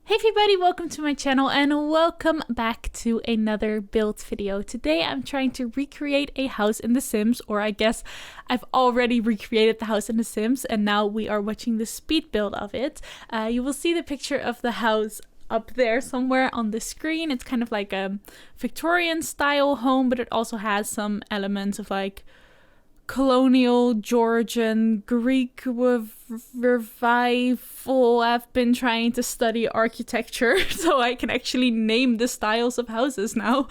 Hey everybody, welcome to my channel and welcome back to another build video. Today I'm trying to recreate a house in The Sims, or I guess I've already recreated the house in The Sims and now we are watching the speed build of it. You will see the picture of the house up there somewhere on the screen. It's kind of like a Victorian style home, but it also has some elements of like colonial, Georgian, Greek revival. I've been trying to study architecture so I can actually name the styles of houses now,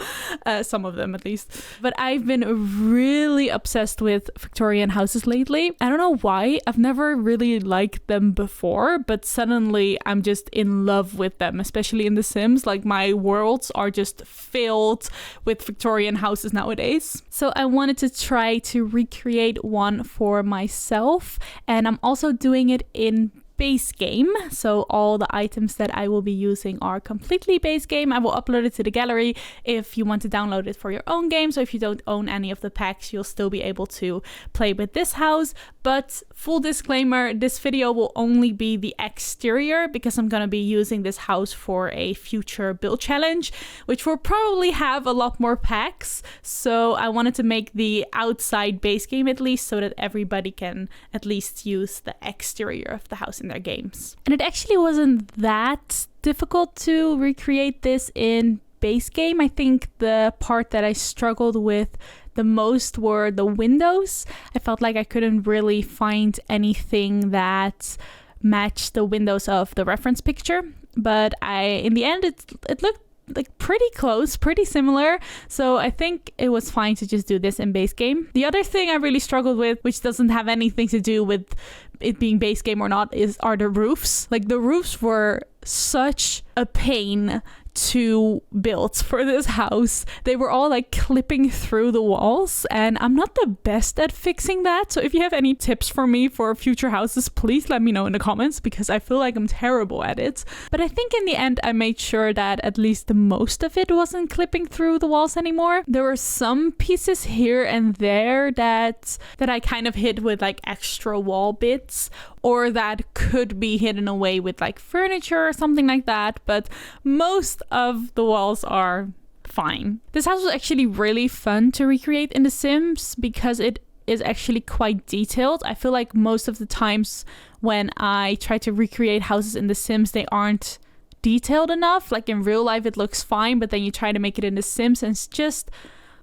some of them at least. But I've been really obsessed with Victorian houses lately. I don't know why. I've never really liked them before, but suddenly I'm just in love with them, especially in The Sims. Like my worlds are just filled with Victorian houses nowadays. So I wanted to try to recreate one for myself, and I'm also doing it in base game, so all the items that I will be using are completely base game. I will upload it to the gallery if you want to download it for your own game, so if you don't own any of the packs you'll still be able to play with this house. But full disclaimer, this video will only be the exterior because I'm gonna be using this house for a future build challenge, which will probably have a lot more packs, so I wanted to make the outside base game at least so that everybody can at least use the exterior of the house in their games. And it actually wasn't that difficult to recreate this in base game. I think the part that I struggled with the most were the windows. I felt like I couldn't really find anything that matched the windows of the reference picture, but in the end it looked like pretty close, pretty similar, so I think it was fine to just do this in base game. The other thing I really struggled with, which doesn't have anything to do with it being base game or not, are the roofs. Like the roofs were such a pain to build for this house. They were all like clipping through the walls, and I'm not the best at fixing that, so if you have any tips for me for future houses, please let me know in the comments because I feel like I'm terrible at it. But I think in the end I made sure that at least the most of it wasn't clipping through the walls anymore. There were some pieces here and there that I kind of hid with like extra wall bits, or that could be hidden away with like furniture or something like that, but most of the walls are fine. This house was actually really fun to recreate in The Sims because it is actually quite detailed. I feel like most of the times when I try to recreate houses in The Sims, they aren't detailed enough. Like in real life it looks fine, but then you try to make it in The Sims and it's just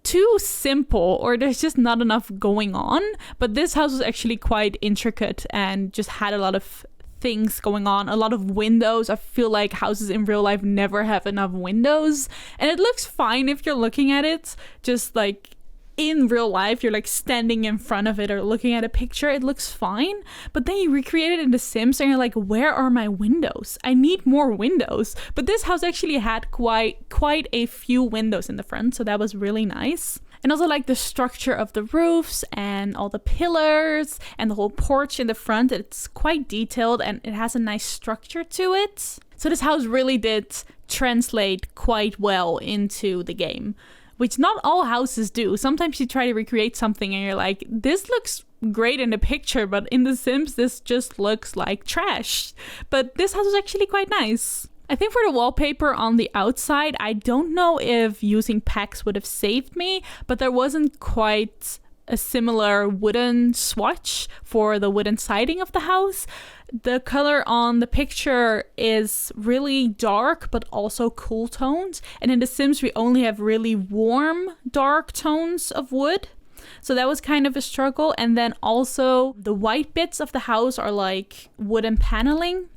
too simple, or there's just not enough going on. But this house was actually quite intricate and just had a lot of things going on, a lot of windows. I feel like houses in real life never have enough windows, and it looks fine if you're looking at it just like in real life, you're like standing in front of it or looking at a picture, it looks fine. But then you recreate it in The Sims and you're like, where are my windows? I need more windows. But this house actually had quite a few windows in the front, so that was really nice. And also like the structure of the roofs and all the pillars and the whole porch in the front, it's quite detailed and it has a nice structure to it. So this house really did translate quite well into the game, which not all houses do. Sometimes you try to recreate something and you're like, this looks great in the picture, but in The Sims this just looks like trash. But this house was actually quite nice. I think for the wallpaper on the outside, I don't know if using packs would have saved me, but there wasn't quite a similar wooden swatch for the wooden siding of the house. The color on the picture is really dark but also cool tones, and in The Sims we only have really warm dark tones of wood, so that was kind of a struggle. And then also the white bits of the house are like wooden paneling,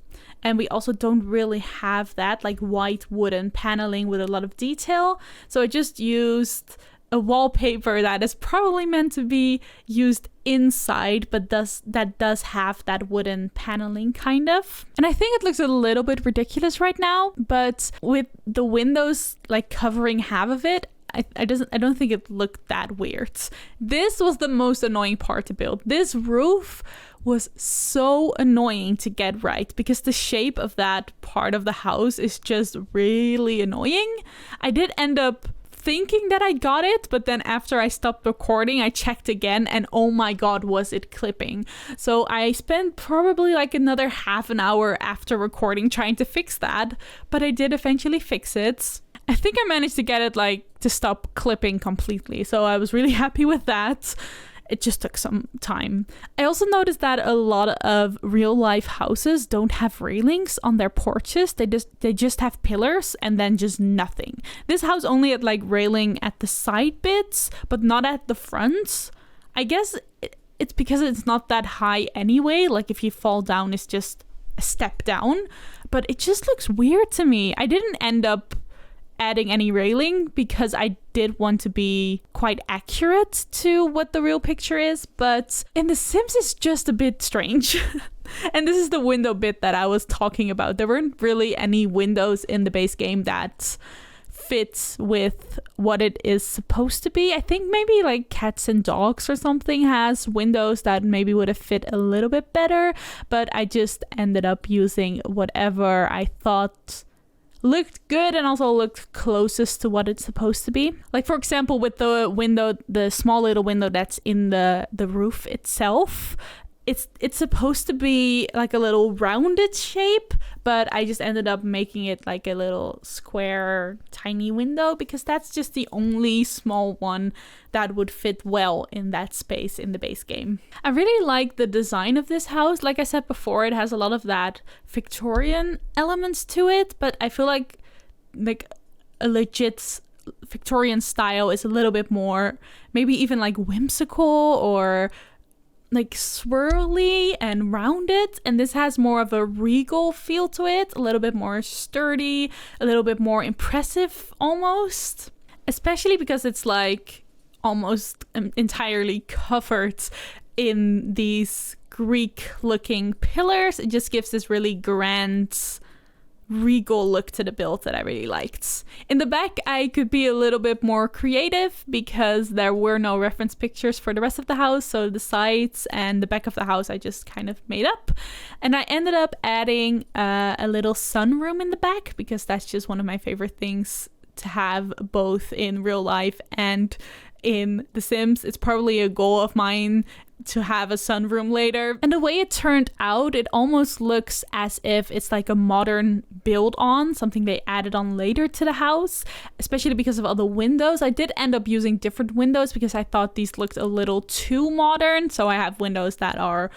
and we also don't really have that like white wooden paneling with a lot of detail, so I just used a wallpaper that is probably meant to be used inside, but that does have that wooden paneling kind of. And I think it looks a little bit ridiculous right now, but with the windows like covering half of it, I don't think it looked that weird. This was the most annoying part to build. This roof was so annoying to get right because the shape of that part of the house is just really annoying. I did end up thinking that I got it, but then after I stopped recording, I checked again, and oh my god, was it clipping. So I spent probably like another half an hour after recording trying to fix that, but I did eventually fix it. I think I managed to get it like to stop clipping completely, so I was really happy with that. It just took some time. I also noticed that a lot of real life houses don't have railings on their porches. They just have pillars and then just nothing. This house only had like railing at the side bits, but not at the front. I guess it's because it's not that high anyway. Like if you fall down, it's just a step down. But it just looks weird to me. I didn't end up adding any railing because I did want to be quite accurate to what the real picture is, but in The Sims it's just a bit strange. And this is the window bit that I was talking about. There weren't really any windows in the base game that fit with what it is supposed to be. I think maybe like Cats and Dogs or something has windows that maybe would have fit a little bit better, but I just ended up using whatever I thought looked good and also looked closest to what it's supposed to be. Like for example, with the window, the small little window that's in the roof itself, it's supposed to be like a little rounded shape, but I just ended up making it like a little square tiny window because that's just the only small one that would fit well in that space in the base game. I really like the design of this house. Like I said before, it has a lot of that Victorian elements to it, but I feel like a legit Victorian style is a little bit more maybe even like whimsical or like swirly and rounded, and this has more of a regal feel to it, a little bit more sturdy, a little bit more impressive almost, especially because it's like almost entirely covered in these Greek looking pillars. It just gives this really grand regal look to the build that I really liked. In the back, I could be a little bit more creative because there were no reference pictures for the rest of the house, so the sides and the back of the house I just kind of made up. And I ended up adding a little sunroom in the back because that's just one of my favorite things to have both in real life and in The Sims. It's probably a goal of mine to have a sunroom later. And the way it turned out, it almost looks as if it's like a modern build on, something they added on later to the house, especially because of all the windows. I did end up using different windows because I thought these looked a little too modern. So I have windows that are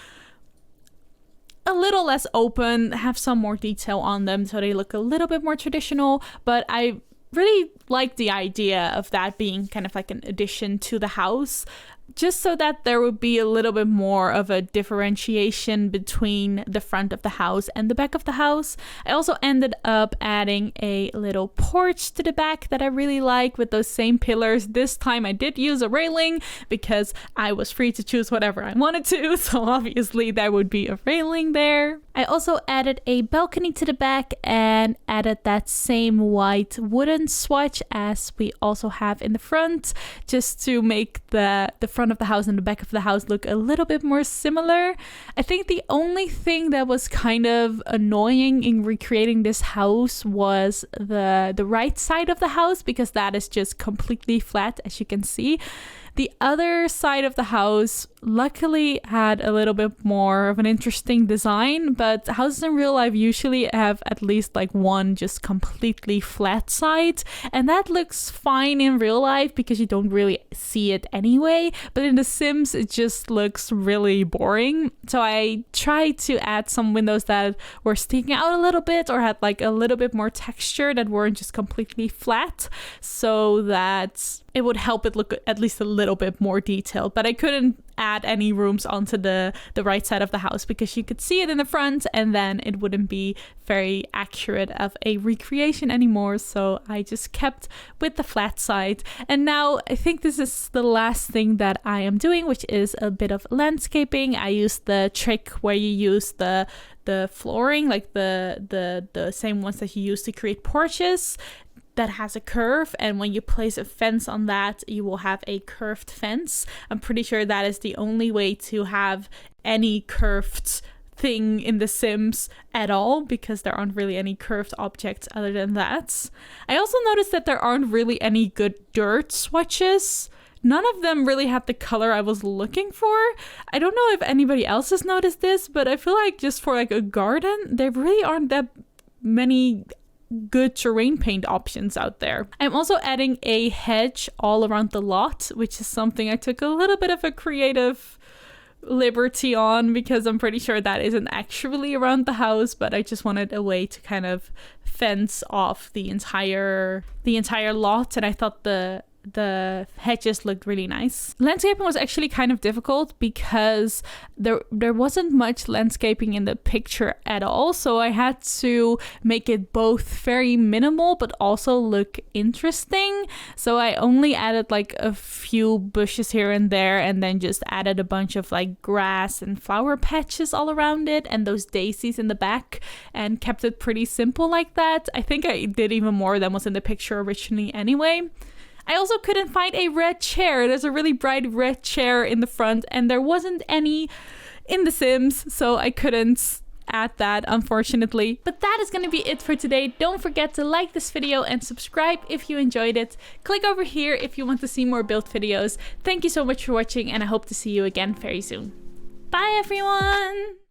a little less open, have some more detail on them, so they look a little bit more traditional, but I really like the idea of that being kind of like an addition to the house, just so that there would be a little bit more of a differentiation between the front of the house and the back of the house. I also ended up adding a little porch to the back that I really like with those same pillars. This time I did use a railing because I was free to choose whatever I wanted to, so obviously there would be a railing there. I also added a balcony to the back and added that same white wooden swatch as we also have in the front, just to make the front of the house and the back of the house look a little bit more similar. I think the only thing that was kind of annoying in recreating this house was the right side of the house, because that is just completely flat, as you can see. The other side of the house luckily had a little bit more of an interesting design, but houses in real life usually have at least like one just completely flat side, and that looks fine in real life because you don't really see it anyway, but in The Sims it just looks really boring. So I tried to add some windows that were sticking out a little bit or had like a little bit more texture, that weren't just completely flat, so that it would help it look at least a little bit more detailed. But I couldn't add any rooms onto the right side of the house because you could see it in the front and then it wouldn't be very accurate of a recreation anymore. So I just kept with the flat side. And now I think this is the last thing that I am doing, which is a bit of landscaping. I used the trick where you use the flooring, like the same ones that you use to create porches, that has a curve, and when you place a fence on that, you will have a curved fence. I'm pretty sure that is the only way to have any curved thing in The Sims at all, because there aren't really any curved objects other than that. I also noticed that there aren't really any good dirt swatches. None of them really had the color I was looking for. I don't know if anybody else has noticed this, but I feel like just for like a garden, there really aren't that many good terrain paint options out there. I'm also adding a hedge all around the lot, which is something I took a little bit of a creative liberty on, because I'm pretty sure that isn't actually around the house, but I just wanted a way to kind of fence off the entire lot, and I thought the hedges looked really nice. Landscaping was actually kind of difficult because there wasn't much landscaping in the picture at all, so I had to make it both very minimal but also look interesting. So I only added like a few bushes here and there, and then just added a bunch of like grass and flower patches all around it, and those daisies in the back, and kept it pretty simple like that. I think I did even more than was in the picture originally anyway. I also couldn't find a red chair. There's a really bright red chair in the front, and there wasn't any in The Sims, so I couldn't add that, unfortunately. But that is going to be it for today. Don't forget to like this video and subscribe if you enjoyed it. Click over here if you want to see more build videos. Thank you so much for watching, and I hope to see you again very soon. Bye, everyone!